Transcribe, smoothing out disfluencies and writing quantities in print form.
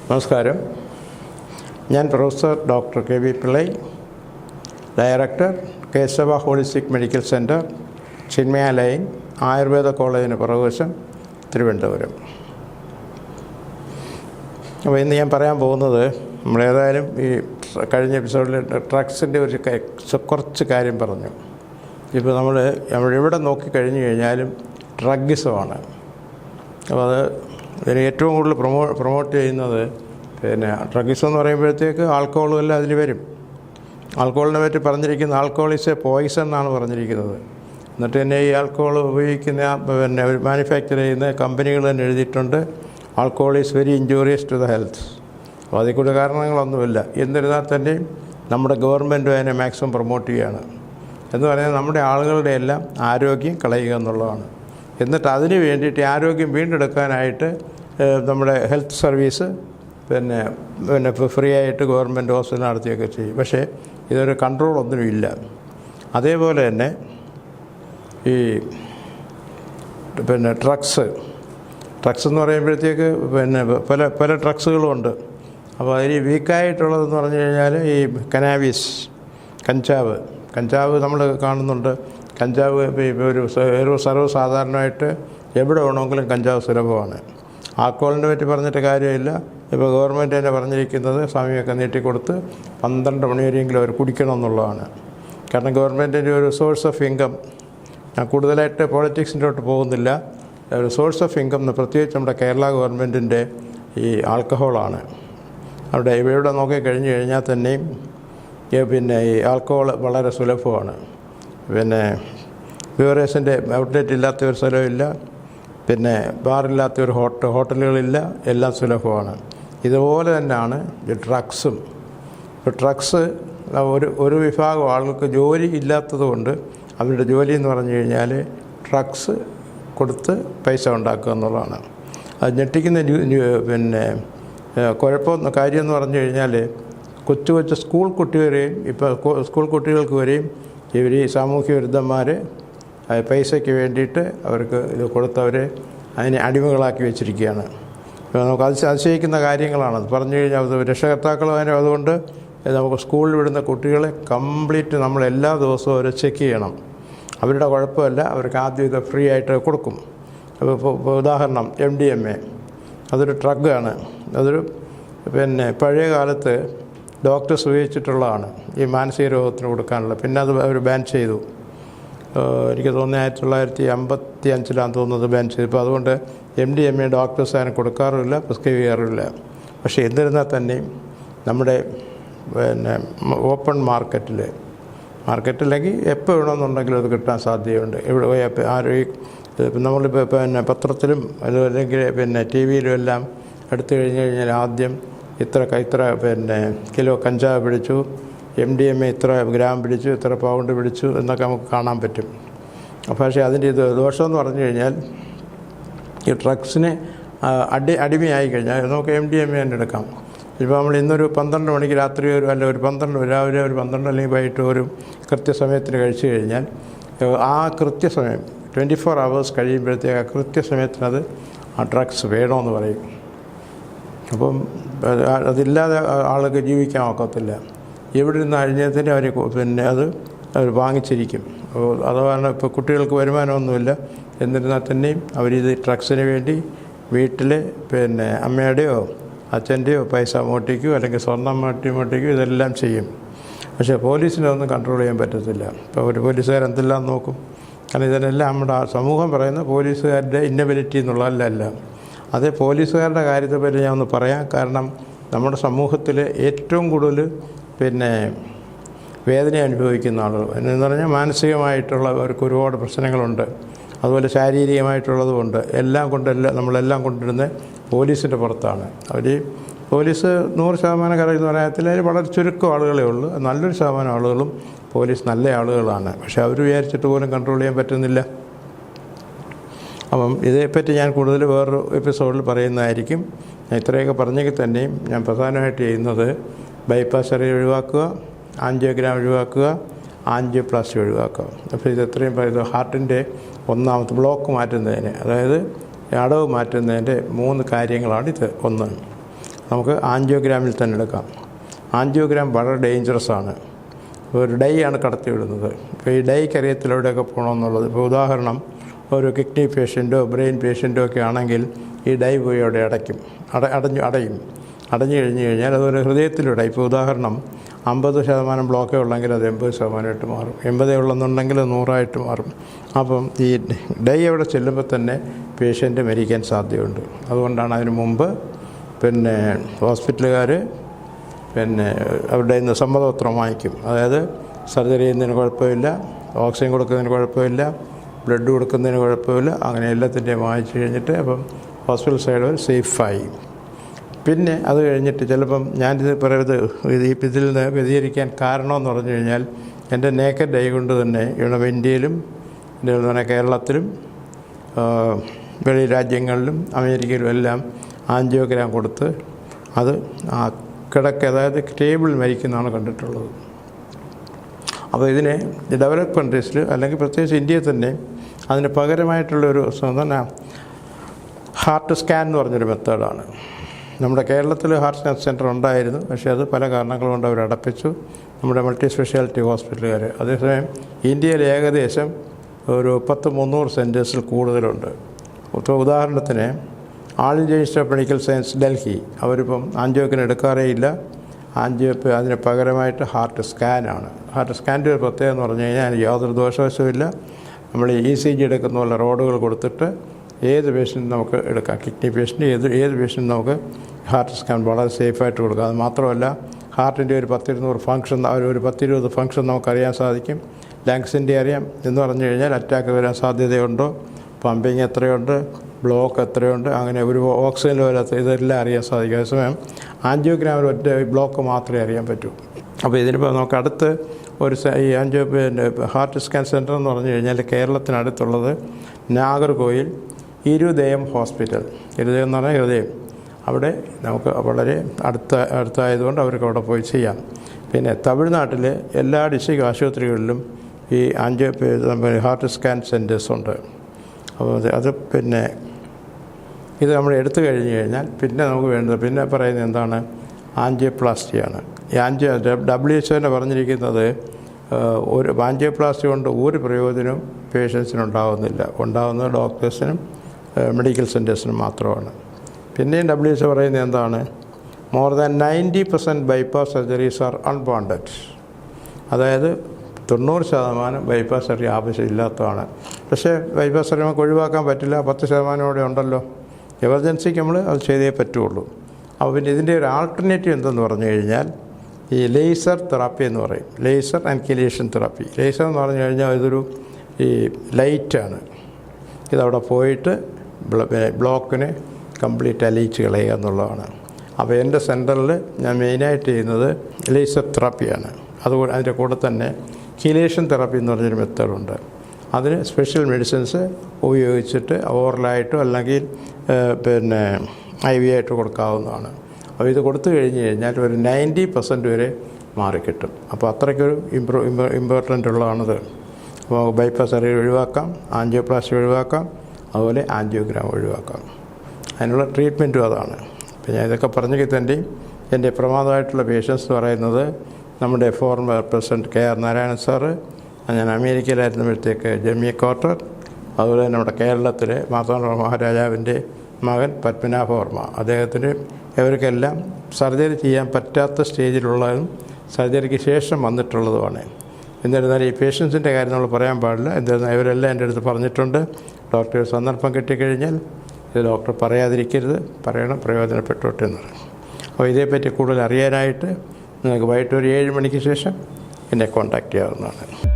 നമസ്കാരം. ഞാൻ professor doctor K V Pillai, director Keshava holistic medical centre, Chinmaya lane, Ayurveda കോളേജിന് പുറകുവശം, തിരുവനന്തപുരം. അപ്പോൾ ഇന്ന് ഞാൻ പറയാൻ പോകുന്നത് നമ്മളേതായാലും ഈ കഴിഞ്ഞ എപ്പിസോഡിൽ ഡ്രഗ്സിൻ്റെ കുറച്ച് കാര്യം പറഞ്ഞു. ഇപ്പോൾ നമ്മളിവിടെ നോക്കിക്കഴിഞ്ഞു കഴിഞ്ഞാലും ഡ്രഗ്ഗിസമാണ്. അപ്പോൾ ഇതിന് ഏറ്റവും കൂടുതൽ പ്രൊമോട്ട് ചെയ്യുന്നത് ഡ്രഗ്ഗിസം എന്ന് പറയുമ്പോഴത്തേക്ക് ആൽക്കഹോളും എല്ലാം അതിൽ വരും. ആൽക്കഹോളിനെ പറ്റി പറഞ്ഞിരിക്കുന്ന ആൽക്കഹോൾ ഈസ് എ പോയിസൺ എന്നാണ് പറഞ്ഞിരിക്കുന്നത്. എന്നിട്ട് തന്നെ ഈ ആൽക്കഹോൾ ഉപയോഗിക്കുന്ന മാനുഫാക്ചർ ചെയ്യുന്ന കമ്പനികൾ തന്നെ എഴുതിയിട്ടുണ്ട്, alcohol is very injurious to the health. അപ്പോൾ അതിൽ കൂടെ കാരണങ്ങളൊന്നുമില്ല. എന്നിരുന്നാൽ തന്നെയും നമ്മുടെ ഗവൺമെൻറ് അതിനെ മാക്സിമം പ്രൊമോട്ട് ചെയ്യുകയാണ്. എന്ന് പറയുന്നത് നമ്മുടെ ആളുകളുടെ എല്ലാം ആരോഗ്യം കളയുക എന്നുള്ളതാണ്. എന്നിട്ട് അതിന് വേണ്ടിയിട്ട് ആരോഗ്യം വീണ്ടെടുക്കാനായിട്ട് നമ്മുടെ ഹെൽത്ത് സർവീസ് ഫ്രീ ആയിട്ട് ഗവൺമെൻറ് ഹോസ്പിറ്റൽ നടത്തിയൊക്കെ ചെയ്യും. പക്ഷേ ഇതൊരു കൺട്രോളൊന്നുമില്ല. അതേപോലെ തന്നെ ഈ ഡ്രഗ്സ് എന്ന് പറയുമ്പോഴത്തേക്ക് പല ഡ്രഗ്സുകളുമുണ്ട്. അപ്പോൾ അതിൽ വീക്കായിട്ടുള്ളതെന്ന് പറഞ്ഞു കഴിഞ്ഞാൽ ഈ കനാബിസ്, കഞ്ചാവ് നമ്മൾ കാണുന്നുണ്ട്. കഞ്ചാവ് ഒരു സർവ്വസാധാരണമായിട്ട് എവിടെ വേണമെങ്കിലും കഞ്ചാവ് സുലഭമാണ്. ആൽക്കഹോളിനെ പറ്റി പറഞ്ഞിട്ട് കാര്യമില്ല. ഇപ്പോൾ ഗവൺമെൻറ് തന്നെ പറഞ്ഞിരിക്കുന്നത് സമയമൊക്കെ നീട്ടിക്കൊടുത്ത് 12 മണി വരെയെങ്കിലും അവർ കുടിക്കണം എന്നുള്ളതാണ്. കാരണം ഗവൺമെൻറ്റിൻ്റെ ഒരു സോഴ്സ് ഓഫ് ഇൻകം, ഞാൻ കൂടുതലായിട്ട് പോളിറ്റിക്സിൻ്റെോട്ട് പോകുന്നില്ല, ഒരു സോഴ്സ് ഓഫ് ഇൻകം പ്രത്യേകിച്ച് നമ്മുടെ കേരള ഗവൺമെൻറ്റിൻ്റെ ഈ ആൽക്കഹോളാണ്. ഇവിടെ നോക്കിക്കഴിഞ്ഞ് കഴിഞ്ഞാൽ തന്നെയും ഈ ആൽക്കഹോൾ വളരെ സുലഭമാണ്. ബിവറേജിൻ്റെ ഔട്ട്ലെറ്റ് ഇല്ലാത്ത ഒരു സ്ഥലമില്ല, ബാറില്ലാത്ത ഒരു ഹോട്ടലുകളില്ല, എല്ലാം സുലഭമാണ്. ഇതുപോലെ തന്നെയാണ് ഈ ഡ്രഗ്സും. ഡ്രഗ്സ് ഒരു വിഭാഗം ആളുകൾക്ക് ജോലി ഇല്ലാത്തത് കൊണ്ട് അവരുടെ ജോലി എന്ന് പറഞ്ഞു കഴിഞ്ഞാൽ ഡ്രഗ്സ് കൊടുത്ത് പൈസ ഉണ്ടാക്കുക എന്നുള്ളതാണ്. അത് ഞെട്ടിക്കുന്ന കാര്യം എന്ന് പറഞ്ഞു കഴിഞ്ഞാൽ കൊച്ചു സ്കൂൾ കുട്ടികൾക്ക് വരെയും ഇവർ ഈ സാമൂഹ്യ വിരുദ്ധന്മാർ പൈസയ്ക്ക് വേണ്ടിയിട്ട് അവർക്ക് ഇത് കൊടുത്തവരെ അതിനെ അടിമകളാക്കി വെച്ചിരിക്കുകയാണ്. നമുക്ക് അതിശയിക്കുന്ന കാര്യങ്ങളാണ് പറഞ്ഞു കഴിഞ്ഞാൽ. രക്ഷകർത്താക്കൾ അതുകൊണ്ട് നമുക്ക് സ്കൂളിൽ വിടുന്ന കുട്ടികളെ കംപ്ലീറ്റ് നമ്മൾ എല്ലാ ദിവസവും അവരെ ചെക്ക് ചെയ്യണം. അവരുടെ കുഴപ്പമല്ല, അവർക്ക് ആദ്യം ഇത് ഫ്രീ ആയിട്ട് കൊടുക്കും. ഇപ്പോൾ ഉദാഹരണം MDMA, അതൊരു ഡ്രഗാണ്. അതൊരു പഴയ കാലത്ത് ഡോക്ടേഴ്സ് ഉപയോഗിച്ചിട്ടുള്ളതാണ് ഈ മാനസിക രോഗത്തിന് കൊടുക്കാനുള്ള. പിന്നെ അത് അവർ ബാൻ ചെയ്തു. എനിക്ക് തോന്നുന്നത് 1955 തോന്നുന്നത് ബാൻ ചെയ്തു. ഇപ്പോൾ അതുകൊണ്ട് MDMA ഡോക്ടേഴ്സ് അതിന് കൊടുക്കാറുമില്ല, പ്രിസ്ക്രൈബ് ചെയ്യാറുമില്ല. പക്ഷേ എന്നിരുന്നാൽ തന്നെയും നമ്മുടെ ഓപ്പൺ മാർക്കറ്റിലേക്ക് എപ്പോൾ വേണമെന്നുണ്ടെങ്കിലും അത് കിട്ടാൻ സാധ്യതയുണ്ട്. നമ്മളിപ്പോൾ പത്രത്തിലും അല്ലെങ്കിൽ TV-യിലും എല്ലാം എടുത്തു കഴിഞ്ഞാൽ ആദ്യം ഇത്ര കിലോ കഞ്ചാവ് പിടിച്ചു, MDMA ഇത്ര ഗ്രാം പിടിച്ചു, ഇത്ര പൗണ്ട് പിടിച്ചു എന്നൊക്കെ നമുക്ക് കാണാൻ പറ്റും. പക്ഷേ അതിൻ്റെ ദോഷമെന്ന് പറഞ്ഞു കഴിഞ്ഞാൽ ഈ ഡ്രഗ്സിന് അടിമയായി കഴിഞ്ഞാൽ നമുക്ക് MDMA തന്നെ എടുക്കാം. ഇപ്പോൾ നമ്മൾ ഇന്നൊരു 12 മണിക്ക് രാത്രി രാവിലെ ഒരു 12 അല്ലെങ്കിൽ വൈകിട്ട് ഒരു കൃത്യസമയത്തിന് കഴിച്ചു കഴിഞ്ഞാൽ ആ കൃത്യസമയം 24 hours കഴിയുമ്പോഴത്തേക്ക് ആ കൃത്യസമയത്തിനത് ആ ഡ്രഗ്സ് വേണമെന്ന് പറയും. അപ്പം അതില്ലാതെ ആൾക്ക് ജീവിക്കാൻ ഒക്കത്തില്ല. എവിടെ നിന്ന് അഴിഞ്ഞതിന് അവർ വാങ്ങിച്ചിരിക്കും. അഥവാ ഇപ്പോൾ കുട്ടികൾക്ക് വരുമാനമൊന്നുമില്ല, എന്നിരുന്നാൽ തന്നെയും അവരിത് ഡ്രഗ്സിന് വേണ്ടി വീട്ടിൽ അമ്മയുടെയോ അച്ഛൻ്റെയോ പൈസ മോട്ടിക്കോ അല്ലെങ്കിൽ സ്വർണ്ണം മോട്ടിക്കോ ഇതെല്ലാം ചെയ്യും. പക്ഷേ പോലീസിനൊന്നും കൺട്രോൾ ചെയ്യാൻ പറ്റത്തില്ല. ഇപ്പോൾ ഒരു പോലീസുകാരെന്തെല്ലാം നോക്കും. കാരണം ഇതിനെല്ലാം നമ്മുടെ സമൂഹം പറയുന്ന പോലീസുകാരുടെ ഇന്നബിലിറ്റി എന്നുള്ളതല്ല. അതേ പോലീസുകാരുടെ കാര്യത്തെപ്പറ്റി ഞാൻ ഒന്ന് പറയാം. കാരണം നമ്മുടെ സമൂഹത്തിൽ ഏറ്റവും കൂടുതൽ വേദന അനുഭവിക്കുന്ന ആളുകൾ എന്ന് പറഞ്ഞാൽ മാനസികമായിട്ടുള്ളവർക്ക് ഒരുപാട് പ്രശ്നങ്ങളുണ്ട്, അതുപോലെ ശാരീരികമായിട്ടുള്ളതുമുണ്ട്. നമ്മളെല്ലാം കൊണ്ടിരുന്നത് പോലീസിൻ്റെ പുറത്താണ്. പോലീസ് 100% കറക്റ്റ് പറയാത്തില്ല, അതിൽ വളരെ ചുരുക്കം ആളുകളേ ഉള്ളൂ. നല്ലൊരു ശതമാനം ആളുകളും പോലീസ് നല്ല ആളുകളാണ്. പക്ഷെ അവർ വിചാരിച്ചിട്ട് പോലും കൺട്രോൾ ചെയ്യാൻ പറ്റുന്നില്ല. അപ്പം ഇതേപ്പറ്റി ഞാൻ കൂടുതൽ വേറൊരു എപ്പിസോഡിൽ പറയുന്നതായിരിക്കും. ഇത്രയൊക്കെ പറഞ്ഞെങ്കിൽ തന്നെയും ഞാൻ പ്രധാനമായിട്ട് ചെയ്യുന്നത് ബൈപ്പാസ് സർജറി ഒഴിവാക്കുക, ആൻജിയോഗ്രാം ഒഴിവാക്കുക, ആൻജിയോപ്ലാസ്റ്റി ഒഴിവാക്കുക. അപ്പോൾ ഇത് എത്രയും ഹാർട്ടിൻ്റെ ഒന്നാമത്തെ ബ്ലോക്ക് മാറ്റുന്നതിന്, അതായത് അടവ് മാറ്റുന്നതിൻ്റെ 3 കാര്യങ്ങളാണ് ഇത്. ഒന്ന്, നമുക്ക് ആൻജിയോഗ്രാമിൽ തന്നെ എടുക്കാം. ആൻജിയോഗ്രാം വളരെ ഡേഞ്ചറസ് ആണ്. ഒരു ഡൈ ആണ് കടത്തിവിടുന്നത്. ഇപ്പോൾ ഈ ഡൈക്ക് അറിയത്തിലൂടെയൊക്കെ പോകണമെന്നുള്ളത്. ഇപ്പോൾ ഉദാഹരണം, ഒരു കിഡ്നി പേഷ്യൻറ്റോ ബ്രെയിൻ പേഷ്യൻറ്റോ ഒക്കെ ആണെങ്കിൽ ഈ ഡൈ പോയി അവിടെ അടയും. അടഞ്ഞു കഴിഞ്ഞാൽ അതൊരു ഹൃദയത്തിലൂടെ, ഇപ്പോൾ ഉദാഹരണം 50% ബ്ലോക്കേ ഉള്ളെങ്കിൽ അത് 80% മാറും, 80 ഉള്ളെന്നുണ്ടെങ്കിൽ 100 മാറും. അപ്പം ഈ ഡൈ അവിടെ ചെല്ലുമ്പോൾ തന്നെ പേഷ്യൻ്റ് മരിക്കാൻ സാധ്യതയുണ്ട്. അതുകൊണ്ടാണ് അതിന് മുമ്പ് ഹോസ്പിറ്റലുകാർ അവരുടെ ഇന്ന് സമ്മതപത്രം വാങ്ങിക്കും. അതായത് സർജറി ചെയ്യുന്നതിന് കുഴപ്പമില്ല, ഓക്സിജൻ കൊടുക്കുന്നതിന് കുഴപ്പമില്ല, ബ്ലഡ് കൊടുക്കുന്നതിന് കുഴപ്പമില്ല, അങ്ങനെ എല്ലാത്തിൻ്റെയും വാങ്ങിച്ച് കഴിഞ്ഞിട്ട് അപ്പം ഹോസ്പിറ്റൽ സൈഡ് സേഫായി. പിന്നെ അത് കഴിഞ്ഞിട്ട് ചിലപ്പം ഞാനിത് ഇതിൽ നിന്ന് വ്യതിചരിക്കാൻ കാരണമെന്ന് പറഞ്ഞു കഴിഞ്ഞാൽ എൻ്റെ നേക്കഡ് ഡൈ കൊണ്ട് തന്നെ ഇവിടെ ഇന്ത്യയിലും കേരളത്തിലും വെളി രാജ്യങ്ങളിലും അമേരിക്കയിലും എല്ലാം ആൻജിയോഗ്രാം കൊടുത്ത് അത് അതായത് ടേബിൾ മരിക്കുന്നതാണ് കണ്ടിട്ടുള്ളത്. അപ്പോൾ ഇതിനെ ഡെവലപ്പ് കൺട്രീസിൽ അല്ലെങ്കിൽ പ്രത്യേകിച്ച് ഇന്ത്യയിൽ തന്നെ അതിന് പകരമായിട്ടുള്ളൊരു ഹാർട്ട് സ്കാൻ എന്ന് പറഞ്ഞൊരു മെത്തേഡാണ്. നമ്മുടെ കേരളത്തിൽ ഹാർട്ട് സെൻറ്റർ ഉണ്ടായിരുന്നു, പക്ഷേ അത് പല കാരണങ്ങൾ കൊണ്ട് അവർ അടപ്പിച്ചു, നമ്മുടെ മൾട്ടി സ്പെഷ്യാലിറ്റി ഹോസ്പിറ്റലുകാർ. അതേസമയം ഇന്ത്യയിൽ ഏകദേശം ഒരു 300 സെൻറ്റേഴ്സിൽ കൂടുതലുണ്ട്. ഇപ്പോൾ ഉദാഹരണത്തിന് All India Institute of Medical Science Delhi, അവരിപ്പം ആൻജിയോഗ്രാം എടുക്കാറേ ഇല്ല. അതിന് പകരമായിട്ട് ഹാർട്ട് സ്കാനാണ്. ഹാർട്ട് സ്കാൻ്റെ ഒരു പ്രത്യേകത എന്ന് പറഞ്ഞു കഴിഞ്ഞാൽ അതിന് യാതൊരു ദോഷവശവുമില്ല. നമ്മൾ ECG എടുക്കുന്ന പോലെ റോഡുകൾ കൊടുത്തിട്ട് ഏത് പേഷ്യൻറ്റ് നമുക്ക് എടുക്കാം. കിഡ്നി പേഷ്യൻറ്റ് ഏത് പേഷ്യൻറ്റ് നമുക്ക് ഹാർട്ട് സ്കാൻ വളരെ സേഫായിട്ട് കൊടുക്കാം. അത് മാത്രമല്ല ഹാർട്ടിൻ്റെ ഒരു 10-200 ഫങ്ഷൻ, ഒരു 10-20 ഫങ്ഷൻ നമുക്കറിയാൻ സാധിക്കും. ലങ്സിൻ്റെ അറിയാം എന്ന് പറഞ്ഞു കഴിഞ്ഞാൽ അറ്റാക്ക് വരാൻ സാധ്യതയുണ്ടോ, പമ്പിങ് എത്രയുണ്ട്, ബ്ലോക്ക് എത്രയുണ്ട്, അങ്ങനെ ഒരു ഓക്സിജൻ ലെവൽ ഇതെല്ലാം അറിയാൻ സാധിക്കും. അതേസമയം ആൻജിയോഗ്രാമിൽ ഒറ്റ ബ്ലോക്ക് മാത്രമേ അറിയാൻ പറ്റൂ. അപ്പോൾ ഇതിനിപ്പോൾ നമുക്ക് അടുത്ത് ഒരു ഈ ഹാർട്ട് സ്കാൻ സെൻറ്റർ എന്ന് പറഞ്ഞു കഴിഞ്ഞാൽ കേരളത്തിനടുത്തുള്ളത് നാഗർകോയിൽ ഇരുദയം ഹോസ്പിറ്റൽ. ഇരുദയം എന്ന് പറഞ്ഞാൽ ഹൃദയം. അവിടെ നമുക്ക് വളരെ അടുത്തായതുകൊണ്ട് അവർക്ക് അവിടെ പോയി ചെയ്യാം. പിന്നെ തമിഴ്നാട്ടിലെ എല്ലാ ഡിസ്ട്രിക്ട് ആശുപത്രികളിലും ഈ ഹാർട്ട് സ്കാൻ സെൻറ്റേഴ്സ് ഉണ്ട്. അപ്പോൾ അത് ഇത് നമ്മൾ എടുത്തു കഴിഞ്ഞ് കഴിഞ്ഞാൽ പിന്നെ നമുക്ക് വേണ്ടത് പറയുന്നത് എന്താണ്? ആൻജിയോപ്ലാസ്റ്റിയാണ്. ഈ WHO പറഞ്ഞിരിക്കുന്നത് ഒരു ആൻജിയോപ്ലാസ്റ്റി കൊണ്ട് ഒരു പ്രയോജനവും പേഷ്യൻസിനുണ്ടാകുന്നില്ല. ഉണ്ടാകുന്നത് ഡോക്ടേഴ്സിനും മെഡിക്കൽ സെൻറ്റേഴ്സിനും മാത്രമാണ്. പിന്നെയും WHO പറയുന്നത് എന്താണ്? More than 90% bypass surgeries are unwanted. അതായത് 90% ബൈപ്പാസ് സർജറി ആവശ്യമില്ലാത്തതാണ്. പക്ഷേ ബൈപ്പാസ് സർജറി നമുക്ക് ഒഴിവാക്കാൻ പറ്റില്ല. 10% കൂടെ ഉണ്ടല്ലോ. എമർജൻസിക്ക് നമ്മൾ അത് ചെയ്തേ പറ്റുള്ളൂ. അപ്പോൾ പിന്നെ ഇതിൻ്റെ ഒരു ആൾട്ടർനേറ്റീവ് എന്തെന്ന് പറഞ്ഞു കഴിഞ്ഞാൽ ഈ ലേസർ തെറാപ്പി എന്ന് പറയും. Laser and chelation therapy. Laser എന്ന് പറഞ്ഞു കഴിഞ്ഞാൽ ഇതൊരു ലൈറ്റാണ്. ഇതവിടെ പോയിട്ട് ബ്ലോക്കിനെ കംപ്ലീറ്റ് അലിയിച്ച് കളയുക എന്നുള്ളതാണ്. അപ്പോൾ എൻ്റെ സെൻറ്ററിൽ ഞാൻ മെയിനായിട്ട് ചെയ്യുന്നത് ലേസർ തെറാപ്പിയാണ്. അതുകൊണ്ട് അതിൻ്റെ കൂടെ തന്നെ കിലേഷൻ തെറാപ്പി എന്ന് പറഞ്ഞൊരു മെത്തേഡുണ്ട്. അതിന് സ്പെഷ്യൽ മെഡിസിൻസ് ഉപയോഗിച്ചിട്ട് ഓറലായിട്ടോ അല്ലെങ്കിൽ IV ആയിട്ട് കൊടുക്കാവുന്നതാണ്. അപ്പോൾ ഇത് കൊടുത്തു കഴിഞ്ഞ് കഴിഞ്ഞാൽ ഒരു 90% വരെ മാറിക്കിട്ടും. അപ്പോൾ അത്രയ്ക്കൊരു ഇമ്പോർട്ടൻ്റ് ഉള്ളതാണത്. അപ്പോൾ ബൈപ്പാസ് സർജറി ഒഴിവാക്കാം, ആൻജിയോപ്ലാസ്റ്റി ഒഴിവാക്കാം, അതുപോലെ ആൻജിയോഗ്രാം ഒഴിവാക്കാം. അതിനുള്ള ട്രീറ്റ്മെൻറ്റും അതാണ്. അപ്പോൾ ഞാൻ ഇതൊക്കെ പറഞ്ഞെങ്കിൽ തന്നെയും എൻ്റെ പ്രമാദമായിട്ടുള്ള പേഷ്യൻസ് പറയുന്നത് നമ്മുടെ former president KR Narayanan sir, ഞാൻ അമേരിക്കയിലായിരുന്നപ്പോഴത്തേക്ക് ജെമ്മി കോർട്ടർ, അതുപോലെ തന്നെ നമ്മുടെ കേരളത്തിലെ മാർത്താണ്ഡ മഹാരാജാവിൻ്റെ മകൻ പത്മനാഭവർമ്മ, അദ്ദേഹത്തിന് ഇവർക്കെല്ലാം സർജറി ചെയ്യാൻ പറ്റാത്ത സ്റ്റേജിലുള്ളതും സർജറിക്ക് ശേഷം വന്നിട്ടുള്ളതുമാണ്. എന്നിരുന്നാലും ഈ പേഷ്യൻസിൻ്റെ കാര്യം നമ്മൾ പറയാൻ പാടില്ല. എന്നിരുന്നാൽ ഇവരെല്ലാം എൻ്റെ അടുത്ത് പറഞ്ഞിട്ടുണ്ട്, ഡോക്ടർ സന്ദർഭം കിട്ടിക്കഴിഞ്ഞാൽ ഇത് ഡോക്ടർ പറയാതിരിക്കരുത്, പറയണം, പ്രയോജനപ്പെട്ടോട്ടെ എന്ന് പറയും. അപ്പോൾ ഇതേപ്പറ്റി കൂടുതൽ അറിയാനായിട്ട് നിങ്ങൾക്ക് വൈകിട്ട് ഒരു 7 മണിക്ക് ശേഷം എന്നെ കോൺടാക്റ്റ് ചെയ്യാവുന്നതാണ്.